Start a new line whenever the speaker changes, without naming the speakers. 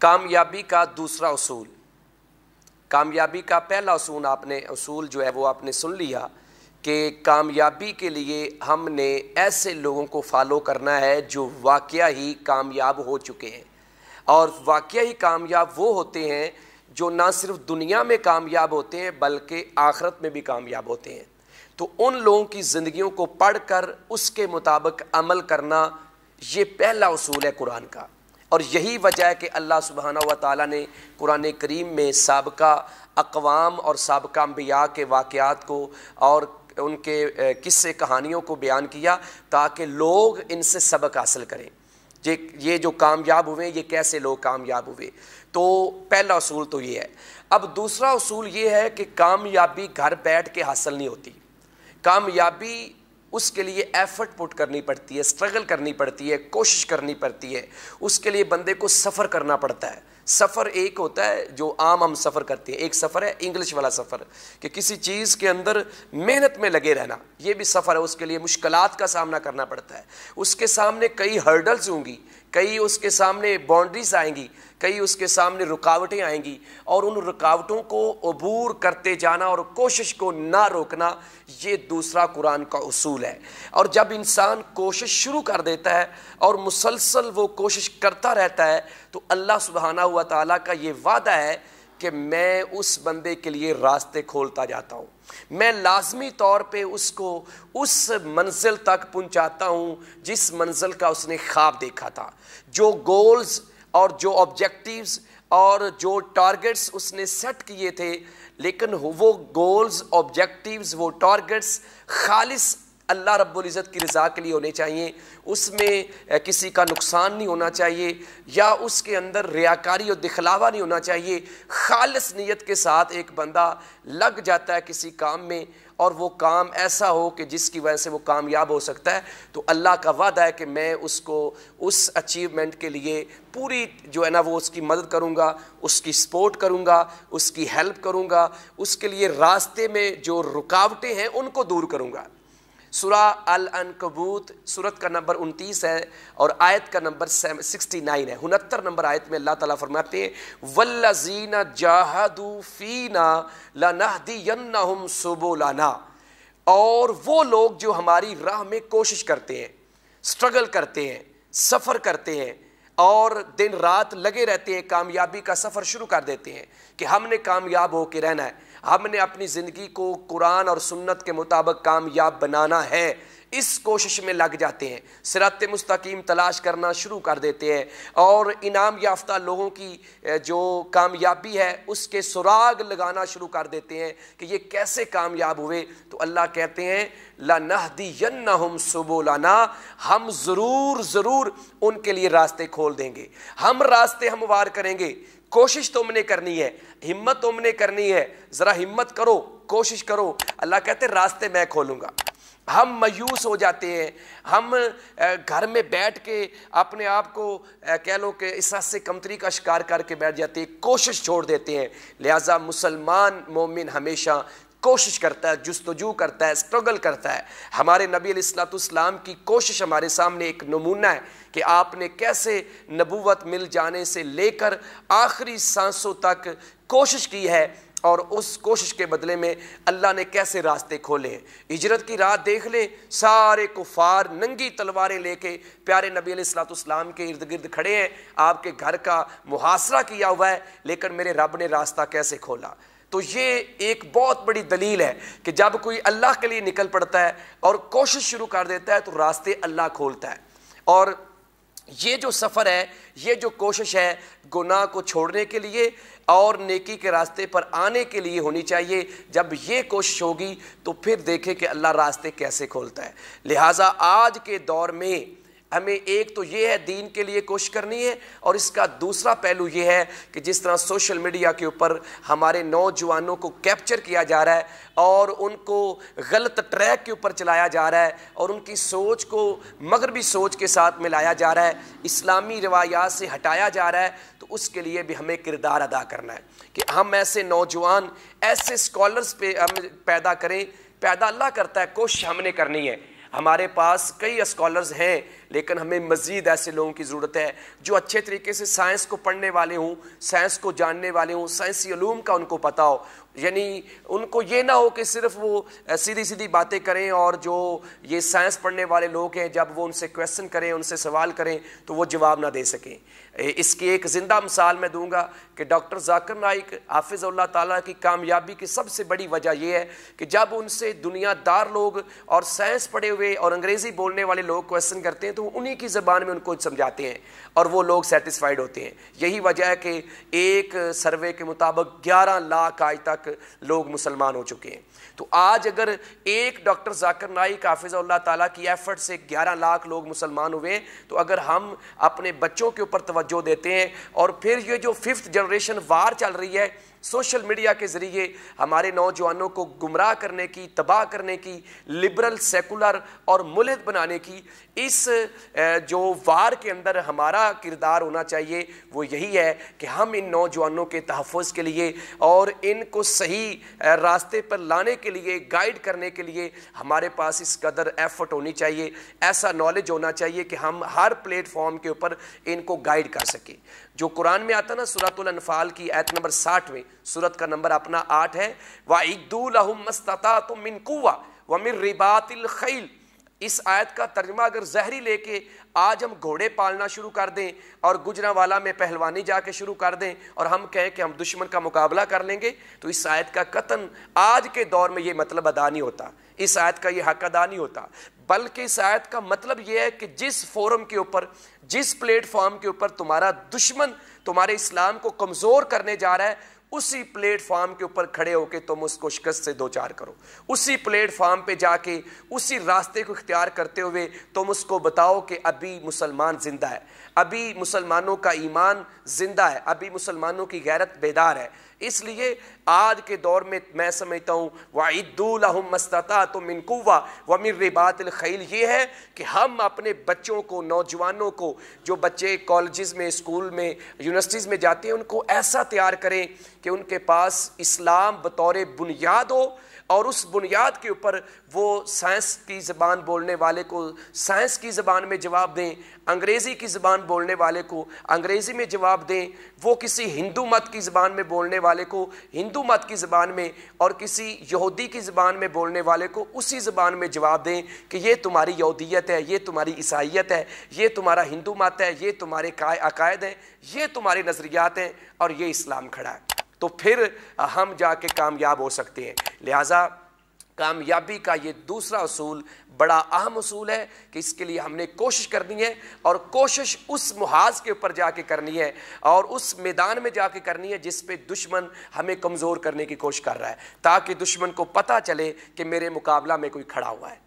کامیابی کا دوسرا اصول، کامیابی کا پہلا اصول جو ہے وہ آپ نے سن لیا کہ کامیابی کے لیے ہم نے ایسے لوگوں کو فالو کرنا ہے جو واقعہ ہی کامیاب ہو چکے ہیں، اور واقعہ ہی کامیاب وہ ہوتے ہیں جو نہ صرف دنیا میں کامیاب ہوتے ہیں بلکہ آخرت میں بھی کامیاب ہوتے ہیں۔ تو ان لوگوں کی زندگیوں کو پڑھ کر اس کے مطابق عمل کرنا، یہ پہلا اصول ہے قرآن کا، اور یہی وجہ ہے کہ اللہ سبحانہ و تعالیٰ نے قرآن کریم میں سابقہ اقوام اور سابقہ انبیاء کے واقعات کو اور ان کے قصے کہانیوں کو بیان کیا تاکہ لوگ ان سے سبق حاصل کریں۔ یہ جو کامیاب ہوئے یہ کیسے لوگ کامیاب ہوئے، تو پہلا اصول تو یہ ہے۔ اب دوسرا اصول یہ ہے کہ کامیابی گھر بیٹھ کے حاصل نہیں ہوتی، کامیابی اس کے لیے ایفرٹ پٹ کرنی پڑتی ہے، اسٹرگل کرنی پڑتی ہے، کوشش کرنی پڑتی ہے، اس کے لیے بندے کو سفر کرنا پڑتا ہے۔ سفر ایک ہوتا ہے جو عام ہم سفر کرتے ہیں، ایک سفر ہے انگلش والا سفر کہ کسی چیز کے اندر محنت میں لگے رہنا، یہ بھی سفر ہے، اس کے لیے مشکلات کا سامنا کرنا پڑتا ہے، اس کے سامنے کئی ہرڈلز ہوں گی، کئی اس کے سامنے باؤنڈریز آئیں گی، کئی اس کے سامنے رکاوٹیں آئیں گی، اور ان رکاوٹوں کو عبور کرتے جانا اور کوشش کو نہ روکنا، یہ دوسرا قرآن کا اصول ہے۔ اور جب انسان کوشش شروع کر دیتا ہے اور مسلسل وہ کوشش کرتا رہتا ہے تو اللہ سبحانہ و تعالیٰ کا یہ وعدہ ہے کہ میں اس بندے کے لیے راستے کھولتا جاتا ہوں، میں لازمی طور پہ اس کو اس منزل تک پہنچاتا ہوں جس منزل کا اس نے خواب دیکھا تھا، جو گولز اور جو آبجیکٹیوز اور جو ٹارگٹس اس نے سیٹ کیے تھے، لیکن وہ گولز، آبجیکٹیوز، وہ ٹارگٹس خالص اللہ رب العزت کی رضا کے لیے ہونے چاہیے، اس میں کسی کا نقصان نہیں ہونا چاہیے، یا اس کے اندر ریاکاری اور دکھلاوا نہیں ہونا چاہیے۔ خالص نیت کے ساتھ ایک بندہ لگ جاتا ہے کسی کام میں، اور وہ کام ایسا ہو کہ جس کی وجہ سے وہ کامیاب ہو سکتا ہے، تو اللہ کا وعدہ ہے کہ میں اس کو اس اچیومنٹ کے لیے پوری جو ہے نا وہ اس کی مدد کروں گا، اس کی سپورٹ کروں گا، اس کی ہیلپ کروں گا، اس کے لیے راستے میں جو رکاوٹیں ہیں ان کو دور کروں گا۔ سورہ العنکبوت سورت کا نمبر 29 ہے اور آیت کا نمبر 69 ہے۔ 69 نمبر آیت میں اللہ تعالیٰ فرماتے ہیں وَالَّذِينَ جَاهَدُوا فِينَا لَنَهْدِيَنَّهُمْ سُبُلَنَا، اور وہ لوگ جو ہماری راہ میں کوشش کرتے ہیں، سٹرگل کرتے ہیں، سفر کرتے ہیں اور دن رات لگے رہتے ہیں، کامیابی کا سفر شروع کر دیتے ہیں کہ ہم نے کامیاب ہو کے رہنا ہے، ہم نے اپنی زندگی کو قرآن اور سنت کے مطابق کامیاب بنانا ہے، اس کوشش میں لگ جاتے ہیں، صراط مستقیم تلاش کرنا شروع کر دیتے ہیں، اور انعام یافتہ لوگوں کی جو کامیابی ہے اس کے سراغ لگانا شروع کر دیتے ہیں کہ یہ کیسے کامیاب ہوئے۔ تو اللہ کہتے ہیں لَنَهْدِيَنَّهُمْ سُبُلَنَا، ہم ضرور ان کے لیے راستے کھول دیں گے، ہم راستے ہموار کریں گے۔ کوشش تم نے کرنی ہے، ہمت تم نے کرنی ہے، ذرا ہمت کرو، کوشش کرو، اللہ کہتے ہیں راستے میں کھولوں گا۔ ہم مایوس ہو جاتے ہیں، ہم گھر میں بیٹھ کے اپنے آپ کو کہہ لو کہ احساس سے کمتری کا شکار کر کے بیٹھ جاتے ہیں، کوشش چھوڑ دیتے ہیں۔ لہٰذا مسلمان مومن ہمیشہ کوشش کرتا ہے، جستجو کرتا ہے، سٹرگل کرتا ہے۔ ہمارے نبی علیہ الصلوۃ والسلام کی کوشش ہمارے سامنے ایک نمونہ ہے کہ آپ نے کیسے نبوت مل جانے سے لے کر آخری سانسوں تک کوشش کی ہے، اور اس کوشش کے بدلے میں اللہ نے کیسے راستے کھولے ہیں۔ ہجرت کی راہ دیکھ لیں، سارے کفار ننگی تلواریں لے کے پیارے نبی علیہ الصلوۃ والسلام کے ارد گرد کھڑے ہیں، آپ کے گھر کا محاصرہ کیا ہوا ہے، لیکن میرے رب نے راستہ کیسے کھولا۔ تو یہ ایک بہت بڑی دلیل ہے کہ جب کوئی اللہ کے لیے نکل پڑتا ہے اور کوشش شروع کر دیتا ہے تو راستے اللہ کھولتا ہے۔ اور یہ جو سفر ہے، یہ جو کوشش ہے، گناہ کو چھوڑنے کے لیے اور نیکی کے راستے پر آنے کے لیے ہونی چاہیے۔ جب یہ کوشش ہوگی تو پھر دیکھیں کہ اللہ راستے کیسے کھولتا ہے۔ لہٰذا آج کے دور میں ہمیں ایک تو یہ ہے دین کے لیے کوشش کرنی ہے، اور اس کا دوسرا پہلو یہ ہے کہ جس طرح سوشل میڈیا کے اوپر ہمارے نوجوانوں کو کیپچر کیا جا رہا ہے اور ان کو غلط ٹریک کے اوپر چلایا جا رہا ہے، اور ان کی سوچ کو مغربی سوچ کے ساتھ ملایا جا رہا ہے، اسلامی روایات سے ہٹایا جا رہا ہے، تو اس کے لیے بھی ہمیں کردار ادا کرنا ہے کہ ہم ایسے نوجوان، ایسے اسکالرز پہ ہم پیدا کریں۔ پیدا اللہ کرتا ہے، کوشش ہم نے کرنی ہے۔ ہمارے پاس کئی اسکالرز ہیں، لیکن ہمیں مزید ایسے لوگوں کی ضرورت ہے جو اچھے طریقے سے سائنس کو پڑھنے والے ہوں، سائنس کو جاننے والے ہوں، سائنسی علوم کا ان کو پتہ ہو. یعنی ان کو یہ نہ ہو کہ صرف وہ سیدھی سیدھی باتیں کریں، اور جو یہ سائنس پڑھنے والے لوگ ہیں جب وہ ان سے کویسچن کریں، ان سے سوال کریں تو وہ جواب نہ دے سکیں. اس کی ایک زندہ مثال میں دوں گا کہ ڈاکٹر ذاکر نائک حافظ اللہ تعالیٰ کی کامیابی کی سب سے بڑی وجہ یہ ہے کہ جب ان سے دنیا دار لوگ اور سائنس پڑھے ہوئے اور انگریزی بولنے والے لوگ کویسچن کرتے ہیں تو وہ انہی کی زبان میں ان کو سمجھاتے ہیں اور وہ لوگ سیٹسفائیڈ ہوتے ہیں. یہی وجہ ہے کہ ایک سروے کے مطابق 11 لاکھ آج تک لوگ مسلمان ہو چکے ہیں. تو آج اگر ایک ڈاکٹر ذاکر نائک حافظ اللہ تعالیٰ کی ایفرٹ سے 11 لاکھ لوگ مسلمان ہوئے ہیں، تو اگر ہم اپنے بچوں کے اوپر توجہ دیتے ہیں، اور پھر یہ جو 5th جنریشن وار چل رہی ہے سوشل میڈیا کے ذریعے ہمارے نوجوانوں کو گمراہ کرنے کی، تباہ کرنے کی، لبرل، سیکولر اور ملحد بنانے کی، اس جو وار کے اندر ہمارا کردار ہونا چاہیے وہ یہی ہے کہ ہم ان نوجوانوں کے تحفظ کے لیے اور ان کو صحیح راستے پر لانے کے لیے، گائیڈ کرنے کے لیے ہمارے پاس اس قدر ایفرٹ ہونی چاہیے، ایسا نالج ہونا چاہیے کہ ہم ہر پلیٹ فارم کے اوپر ان کو گائیڈ کر سکیں. جو قرآن میں آتا نا سورۃ الانفال کی آیت نمبر 60 میں، سورت کا نمبر اپنا 8 ہے، وَأَعِدُّوا لَهُم مَّا اسْتَطَعْتُم مِّن قُوَّةٍ وَمِن رِّبَاطِ الْخَيْلِ. اس آیت کا ترجمہ اگر ظاہری لے کے آج ہم گھوڑے پالنا شروع کر دیں اور گجرانوالہ میں پہلوانی جا کے شروع کر دیں اور ہم کہیں کہ ہم دشمن کا مقابلہ کر لیں گے، تو اس آیت کا قطعاً آج کے دور میں یہ مطلب ادا نہیں ہوتا، اس آیت کا یہ حق ادا نہیں ہوتا. بلکہ اس آیت کا مطلب یہ ہے کہ جس فورم کے اوپر، جس پلیٹ فارم کے اوپر تمہارا دشمن تمہارے اسلام کو کمزور کرنے جا رہا ہے، اسی پلیٹ فارم کے اوپر کھڑے ہو کے تم اس کو شکست سے دوچار کرو. اسی پلیٹ فارم پہ جا کے اسی راستے کو اختیار کرتے ہوئے تم اس کو بتاؤ کہ ابھی مسلمان زندہ ہے، ابھی مسلمانوں کا ایمان زندہ ہے، ابھی مسلمانوں کی غیرت بیدار ہے. اس لیے آج کے دور میں میں سمجھتا ہوں وَأَعِدُّوا لَهُم مَّا اسْتَطَعْتُم مِّن قُوَّةٍ وَمِن رِّبَاطِ الْخَيْلِ. یہ ہے کہ ہم اپنے بچوں کو، نوجوانوں کو، جو بچے کالجز میں، اسکول میں، یونیورسٹیز میں جاتے ہیں، ان کو ایسا تیار کریں کہ ان کے پاس اسلام بطور بنیاد ہو، اور اس بنیاد کے اوپر وہ سائنس کی زبان بولنے والے کو سائنس کی زبان میں جواب دیں، انگریزی کی زبان بولنے والے کو انگریزی میں جواب دیں، وہ کسی ہندو مت کی زبان میں بولنے والے کو ہندو مت کی زبان میں، اور کسی یہودی کی زبان میں بولنے والے کو اسی زبان میں جواب دیں کہ یہ تمہاری یہودیت ہے، یہ تمہاری عیسائیت ہے، یہ تمہارا ہندو مت ہے، یہ تمہارے عقائد ہیں، یہ تمہارے نظریات ہیں، اور یہ اسلام کھڑا ہے. تو پھر ہم جا کے کامیاب ہو سکتے ہیں. لہٰذا کامیابی کا یہ دوسرا اصول بڑا اہم اصول ہے کہ اس کے لیے ہم نے کوشش کرنی ہے، اور کوشش اس محاذ کے اوپر جا کے کرنی ہے اور اس میدان میں جا کے کرنی ہے جس پہ دشمن ہمیں کمزور کرنے کی کوشش کر رہا ہے، تاکہ دشمن کو پتہ چلے کہ میرے مقابلہ میں کوئی کھڑا ہوا ہے.